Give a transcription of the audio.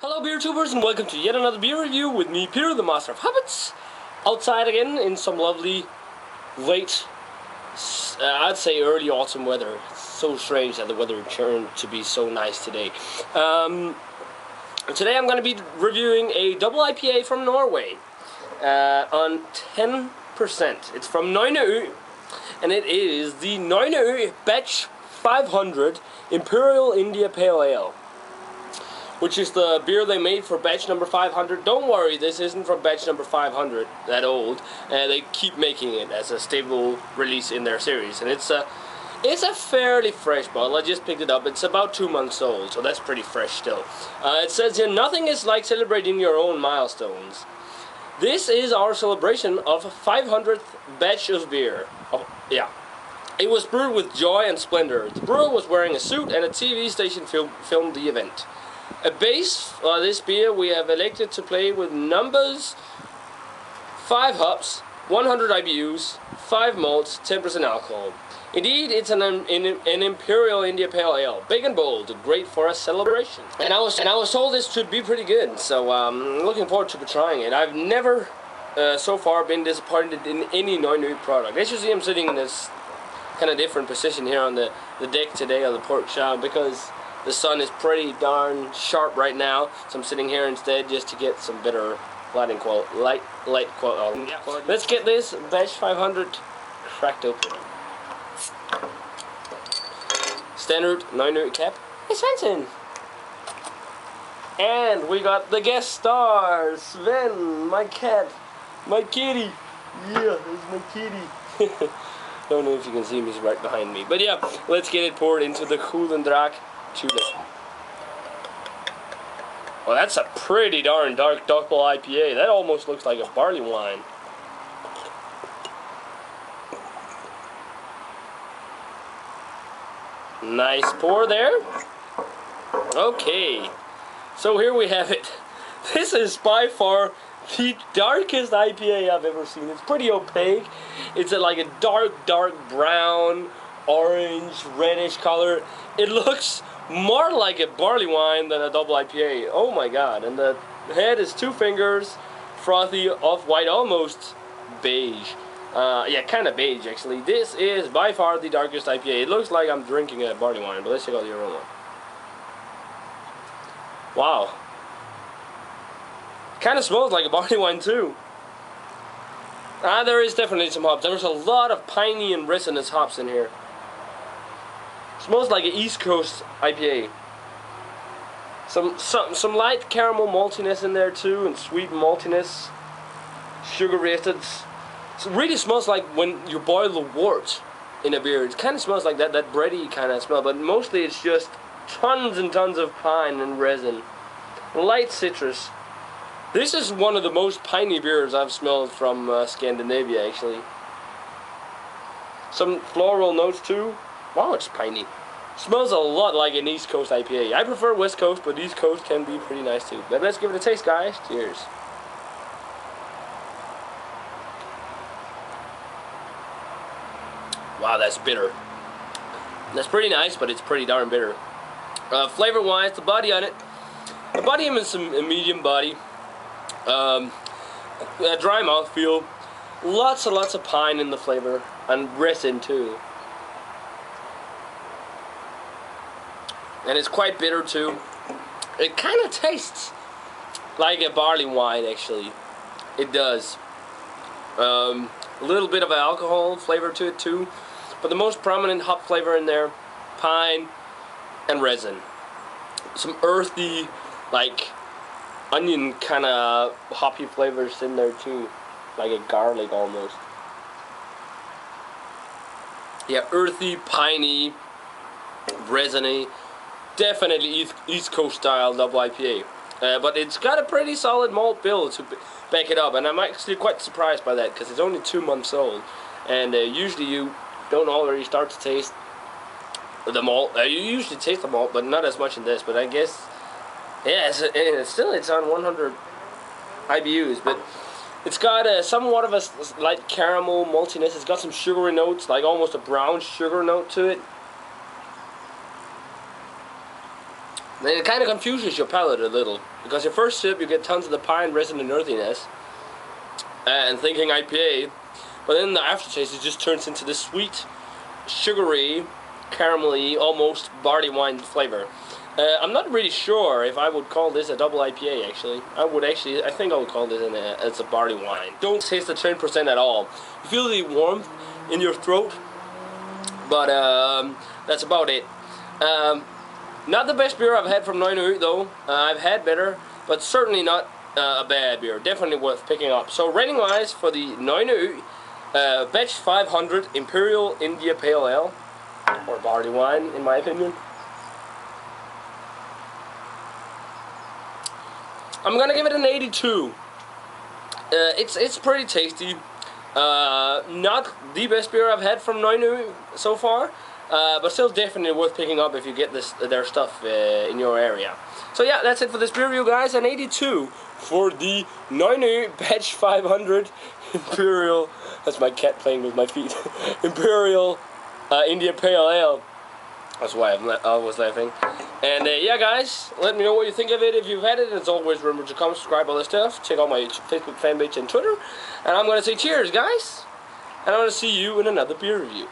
Hello beer tubers and welcome to yet another beer review with me, Peter, the Master of Habits. Outside again in some lovely late, I'd say early autumn weather. It's so strange that the weather turned to be so nice today. Today I'm going to be reviewing a double IPA from Norway on 10%. It's from Nøgne Ø and it is the Nøgne Ø Batch 500 Imperial India Pale Ale, which is the beer they made for batch number 500. Don't worry, this isn't from batch number 500, that old. They keep making it as a stable release in their series, and it's a fairly fresh bottle. I just picked it up. It's about 2 months old, so that's pretty fresh still. It says here, nothing is like celebrating your own milestones. This is our celebration of a 500th batch of beer. Yeah. It was brewed with joy and splendor. The brewer was wearing a suit and a TV station filmed the event. A base for this beer we have elected to play with numbers 5 hops, 100 IBUs, 5 malts, 10% alcohol. Indeed, it's an Imperial India Pale Ale, big and bold, great for a celebration. And I was told this should be pretty good, so I'm looking forward to trying it. I've never so far been disappointed in any Nøgne Ø product. As you see, I'm sitting in this kind of different position here on the deck today of the pork chop because the sun is pretty darn sharp right now, so I'm sitting here instead just to get some better light quality. Let's get this batch 500 cracked open. Standard Nøgne Ø cap. Hey Svensson! And we got the guest star, Sven, my cat, my kitty. Yeah, there's my kitty. Don't know if you can see him, he's right behind me. But yeah, let's get it poured into the Koolendrak tulip. Well, that's a pretty darn dark double IPA. That almost looks like a barley wine. Nice pour there. Okay, so here we have it. This is by far the darkest IPA I've ever seen. It's pretty opaque. It's like a dark brown, orange, reddish color. It looks more like a barley wine than a double IPA. Oh my god. And the head is 2 fingers, frothy, off-white, almost beige. Yeah, kind of beige actually. This is by far the darkest IPA. It looks like I'm drinking a barley wine, but let's check out the aroma. Wow. Kind of smells like a barley wine too. There is definitely some hops. There's a lot of piney and resinous hops in here. Smells like an East Coast IPA. Some light caramel maltiness in there too, and sweet maltiness. Sugar rested. It really smells like when you boil the wort in a beer. It kind of smells like that bready kind of smell, but mostly it's just tons and tons of pine and resin. Light citrus. This is one of the most piney beers I've smelled from Scandinavia, actually. Some floral notes too. Wow, it's piney. Smells a lot like an East Coast IPA. I prefer West Coast, but East Coast can be pretty nice too. But let's give it a taste, guys. Cheers. Wow, that's bitter. That's pretty nice, but it's pretty darn bitter. Flavor-wise, the body on it. The body is a medium body. A dry mouthfeel. Lots and lots of pine in the flavor. And resin too. And it's quite bitter too. It kind of tastes like a barley wine actually. It does. A little bit of alcohol flavor to it too. But the most prominent hop flavor in there, pine and resin. Some earthy, like onion kind of hoppy flavors in there too. Like a garlic almost. Yeah, earthy, piney, resiny. Definitely East Coast style double IPA. But it's got a pretty solid malt bill to back it up. And I'm actually quite surprised by that because it's only 2 months old. And usually you don't already start to taste the malt. You usually taste the malt, but not as much in this. But I guess, yeah, it's on 100 IBUs. But it's got somewhat of a light caramel maltiness. It's got some sugary notes, like almost a brown sugar note to it. then it kind of confuses your palate a little, because your first sip you get tons of the pine resin and earthiness, and thinking IPA, but then the aftertaste it just turns into this sweet, sugary, caramelly, almost barley wine flavor. I'm not really sure if I would call this a double IPA. Actually, I think I would call this as a barley wine. Don't taste the 10% at all. You feel the warmth in your throat, but that's about it. Not the best beer I've had from Nøgne Ø though. I've had better, but certainly not a bad beer. Definitely worth picking up. So rating wise for the Nøgne Ø Batch 500 Imperial India Pale Ale, or barley wine in my opinion, I'm gonna give it an 82. It's pretty tasty. Not the best beer I've had from Nøgne Ø so far, but still definitely worth picking up if you get their stuff in your area. So yeah, that's it for this beer review, guys. An 82 for the Nøgne Ø Batch 500 Imperial. That's my cat playing with my feet. Imperial India Pale Ale. That's why I was laughing. And yeah, guys, let me know what you think of it if you've had it. As always, remember to comment, subscribe, all that stuff. Check out my Facebook fan page and Twitter. And I'm going to say cheers, guys. And I'm going to see you in another beer review.